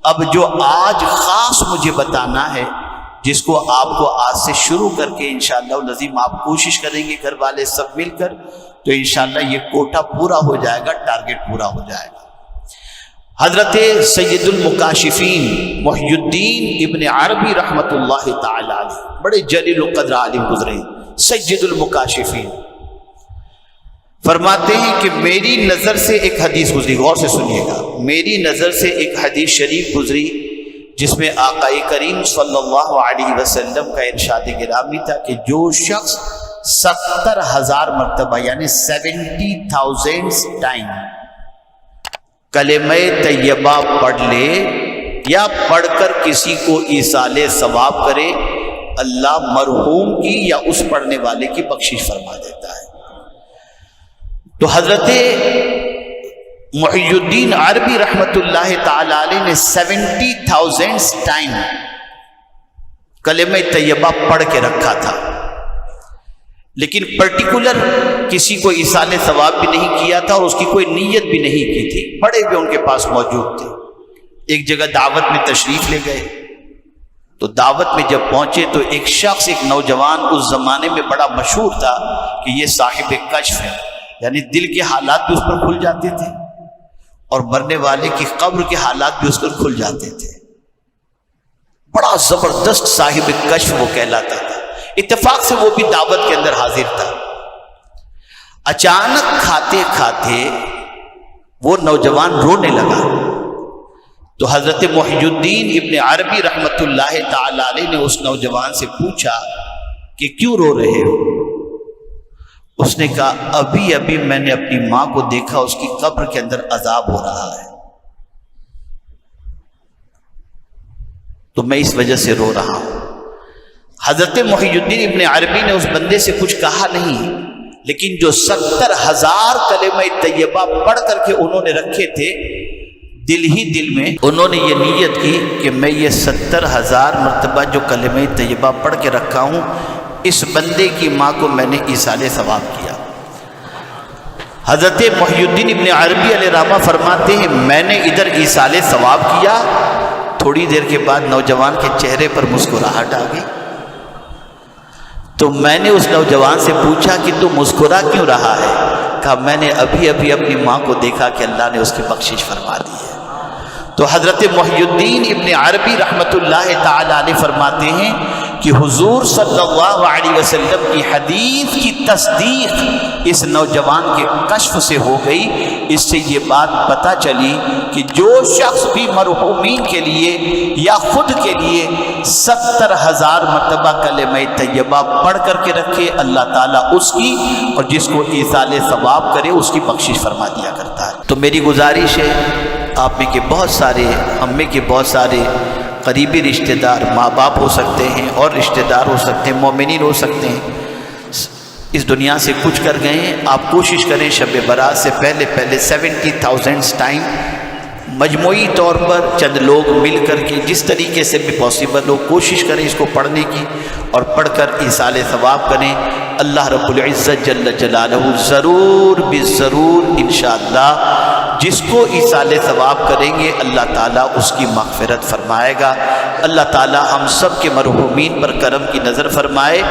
اب جو آج خاص مجھے بتانا ہے، جس کو آپ کو آج سے شروع کر کے انشاءاللہ العظیم آپ کوشش کریں گے گھر والے سب مل کر، تو انشاءاللہ یہ کوٹا پورا ہو جائے گا، ٹارگٹ پورا ہو جائے گا۔ حضرت سید المکاشفین محی الدین ابن عربی رحمۃ اللہ تعالی علیہ، بڑے جلیل القدر عالم گزرے، سید المکاشفین فرماتے ہیں کہ میری نظر سے ایک حدیث گزری، غور سے سنیے گا، میری نظر سے ایک حدیث شریف گزری جس میں آقا کریم صلی اللہ علیہ وسلم کا ارشاد گرامی تھا کہ جو شخص 70,000 مرتبہ یعنی 70,000 ٹائم کلمہ طیبہ پڑھ لے یا پڑھ کر کسی کو ایصال ثواب کرے، اللہ مرحوم کی یا اس پڑھنے والے کی بخشش فرما دیتا ہے۔ تو حضرت محی الدین عربی رحمت اللہ تعالی علیہ نے 70,000 ٹائم کلمہ طیبہ پڑھ کے رکھا تھا، لیکن پرٹیکولر کسی کو ایصال ثواب بھی نہیں کیا تھا اور اس کی کوئی نیت بھی نہیں کی تھی، پڑھے ہوئے ان کے پاس موجود تھے۔ ایک جگہ دعوت میں تشریف لے گئے تو دعوت میں جب پہنچے تو ایک شخص، ایک نوجوان اس زمانے میں بڑا مشہور تھا کہ یہ صاحب کشف ہے، یعنی دل کے حالات بھی اس پر کھل جاتے تھے اور مرنے والے کی قبر کے حالات بھی اس پر کھل جاتے تھے، بڑا زبردست صاحب کشف وہ کہلاتا تھا۔ اتفاق سے وہ بھی دعوت کے اندر حاضر تھا۔ اچانک کھاتے کھاتے وہ نوجوان رونے لگا تو حضرت محی الدین ابن عربی رحمت اللہ تعالی علیہ نے اس نوجوان سے پوچھا کہ کیوں رو رہے ہو؟ اس نے کہا ابھی ابھی میں نے اپنی ماں کو دیکھا، اس کی قبر کے اندر عذاب ہو رہا ہے تو میں اس وجہ سے رو رہا ہوں۔ حضرت محی الدین ابن عربی نے اس بندے سے کچھ کہا نہیں، لیکن جو 70,000 کلمہ طیبہ پڑھ کر کے انہوں نے رکھے تھے، دل ہی دل میں انہوں نے یہ نیت کی کہ میں یہ 70,000 مرتبہ جو کلمہ طیبہ پڑھ کے رکھا ہوں، اس بندے کی ماں کو میں نے ایصال ثواب کیا۔ حضرت محی الدین ابن عربی علیہ رحمہ فرماتے ہیں میں نے ادھر ایصال ثواب کیا، تھوڑی دیر کے بعد نوجوان کے چہرے پر مسکراہٹ آ گئی تو میں نے اس نوجوان سے پوچھا کہ تو مسکرا کیوں رہا ہے؟ کہا میں نے ابھی ابھی اپنی ماں کو دیکھا کہ اللہ نے اس کی بخشش فرما دی ہے۔ تو حضرت محی الدین ابن عربی رحمت اللہ تعالی علیہ فرماتے ہیں کہ حضور صلی اللہ علیہ وسلم کی حدیث کی تصدیق اس نوجوان کے کشف سے ہو گئی۔ اس سے یہ بات پتہ چلی کہ جو شخص بھی مرحومین کے لیے یا خود کے لیے 70,000 مرتبہ کلمہ طیبہ پڑھ کر کے رکھے، اللہ تعالیٰ اس کی اور جس کو ایصال ثواب کرے اس کی بخشش فرما دیا کرتا ہے۔ تو میری گزارش ہے، آپ میں کے بہت سارے، ہم میں کے بہت سارے قریبی رشتہ دار، ماں باپ ہو سکتے ہیں اور رشتہ دار ہو سکتے ہیں، مومنین ہو سکتے ہیں، اس دنیا سے کچھ کر گئے ہیں۔ آپ کوشش کریں شب برات سے پہلے 70,000 ٹائم مجموعی طور پر چند لوگ مل کر کے جس طریقے سے بھی پاسبل ہو کوشش کریں اس کو پڑھنے کی اور پڑھ کر ایصال ثواب کریں۔ اللہ رب العزت جل جلالہ ضرور بالضرور انشاءاللہ جس کو ایصال ثواب کریں گے اللہ تعالیٰ اس کی مغفرت فرمائے گا۔ اللہ تعالیٰ ہم سب کے مرحومین پر کرم کی نظر فرمائے۔